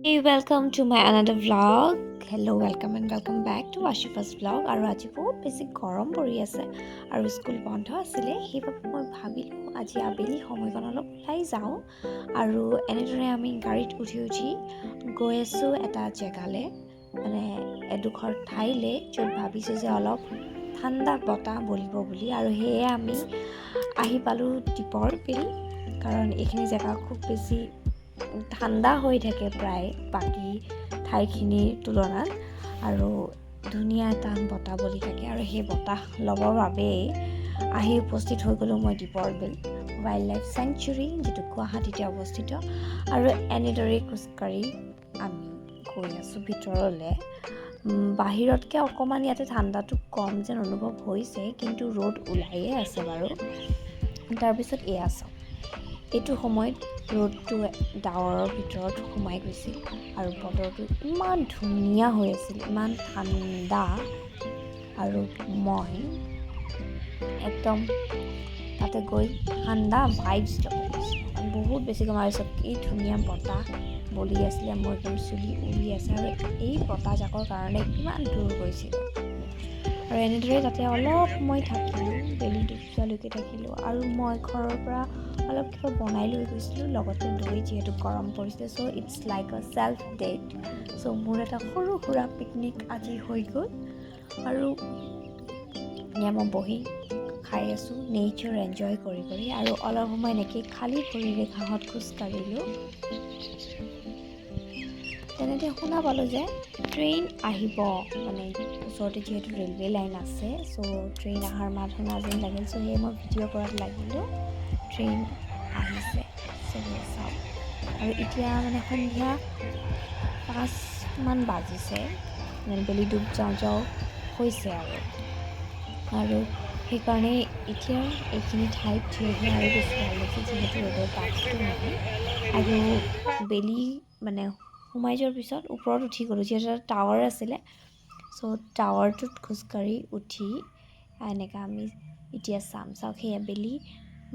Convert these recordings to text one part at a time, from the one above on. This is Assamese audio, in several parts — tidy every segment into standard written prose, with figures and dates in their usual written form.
Hey, welcome to my another vlog. Hello, welcome and welcome back to Ashifa's vlog. আৰু আজি বহুত বেছি গৰম পৰি আছে আৰু স্কুল বন্ধ আছিলে সেইবাবে মই ভাবিলোঁ আজি আবেলি সময়কণ অলপ ওলাই যাওঁ আৰু এনেদৰে আমি গাড়ীত উঠি গৈ আছোঁ এটা জেগালৈ মানে এডোখৰ ঠাইলৈ য'ত ভাবিছোঁ যে অলপ ঠাণ্ডা বতাহ বলিব বুলি আৰু সেয়ে আমি আহি পালোঁ দীপৰ বিল কাৰণ এইখিনি জেগা খুব বেছি ঠাণ্ডা হৈ থাকে প্ৰায় বাকী ঠাইখিনিৰ তুলনাত আৰু ধুনীয়া এটা বতাহ বলি থাকে আৰু সেই বতাহ ল'বৰ বাবেই আহি উপস্থিত হৈ গ'লোঁ মই দীপৰ বিল ৱাইল্ড লাইফ চেংচুৰী যিটো গুৱাহাটীতে অৱস্থিত আৰু এনেদৰেই খোজকাঢ়ি আমি গৈ আছোঁ ভিতৰলৈ বাহিৰতকৈ অকণমান ইয়াতে ঠাণ্ডাটো কম যেন অনুভৱ হৈছে কিন্তু ৰ'দ ওলায়ে আছে বাৰু তাৰপিছত এয়া চাওক এইটো সময়ত ৰ'দটো ডাৱৰৰ ভিতৰত সোমাই গৈছিল আৰু বতৰটো ইমান ধুনীয়া হৈ আছিল ইমান ঠাণ্ডা আৰু মই একদম তাতে গৈ ঠাণ্ডা ভাইবছ ল'ব গৈছিলোঁ বহুত বেছি গৰম আৰু কি ধুনীয়া বতাহ বলি আছিলে মোৰ একদম চুলি উৰি আছে আৰু এই বতাহজাকৰ কাৰণে ইমান দূৰ গৈছিলোঁ আৰু এনেদৰে তাতে অলপ সময় থাকিলোঁ বেলি ডুব যোৱালৈকে থাকিলোঁ আৰু মই ঘৰৰ পৰা অলপ কিবা বনাই লৈ গৈছিলোঁ লগতে দৈ যিহেতু গৰম পৰিছে so' it's like a self date so' মোৰ এটা সৰু সুৰা পিকনিক আজি হৈ গ'ল আৰু মই বহি খাই আছোঁ নেচাৰ এনজয় কৰি আৰু অলপ সময় এনেকৈ খালী ভৰিৰে ঘাঁহত খোজকাঢ়িলোঁ তেনেতে শুনা পালোঁ যে ট্ৰেইন আহিব মানে ওচৰতে যিহেতু ৰেলৱে লাইন আছে চ' ট্ৰেইন অহাৰ মাত শুনা যেন লাগিল চ' সেয়ে মই ভিডিঅ' কৰাত লাগিলোঁ ট্ৰেইন আহিছে চবেই চাওক আৰু এতিয়া মানে সন্ধিয়া 5মান বাজিছে মানে বেলি ডুব যাওঁ হৈছে আৰু সেইকাৰণে এতিয়া এইখিনি ঠাইত থিয় হৈ আৰু বেছি ভাল লাগিছে যিহেতু ৰ'দৰ তাপটো নাই আৰু বেলি মানে সোমাই যোৱাৰ পিছত ওপৰত উঠি গ'লোঁ যিহেতু এটা টাৱাৰ আছিলে চ' টাৱাৰটোত খোজকাঢ়ি উঠি এনেকৈ আমি এতিয়া চাওক সেয়া বেলি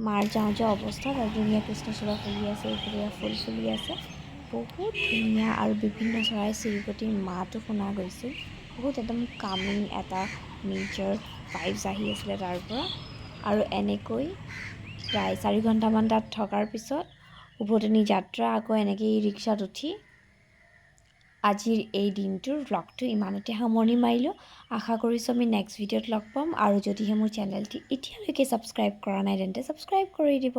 মাৰ যাওঁ অৱস্থাত আৰু ধুনীয়া কৃষ্ণচূড়া ফুলি আছে এইফালে ফুল ফুলি আছে বহুত ধুনীয়া আৰু বিভিন্ন চৰাই চিৰিকটিৰ মাতো শুনা গৈছিল বহুত একদম কামিং এটা নেচাৰ ভাইবছ আহি আছিলে তাৰ পৰা আৰু এনেকৈ প্ৰায় 4 ঘণ্টামান তাত থকাৰ পিছত উভতনি যাত্ৰা আকৌ এনেকৈ ৰিক্সাত উঠি আজিৰ এই দিনটোৰ ভ্লগটো ইমানতে সামৰণি মাৰিলোঁ আশা কৰিছোঁ আমি নেক্সট ভিডিঅ'ত লগ পাম আৰু যদিহে মোৰ চেনেলটি এতিয়ালৈকে ছাবস্ক্ৰাইব কৰা নাই তেন্তে ছাবস্ক্ৰাইব কৰি দিব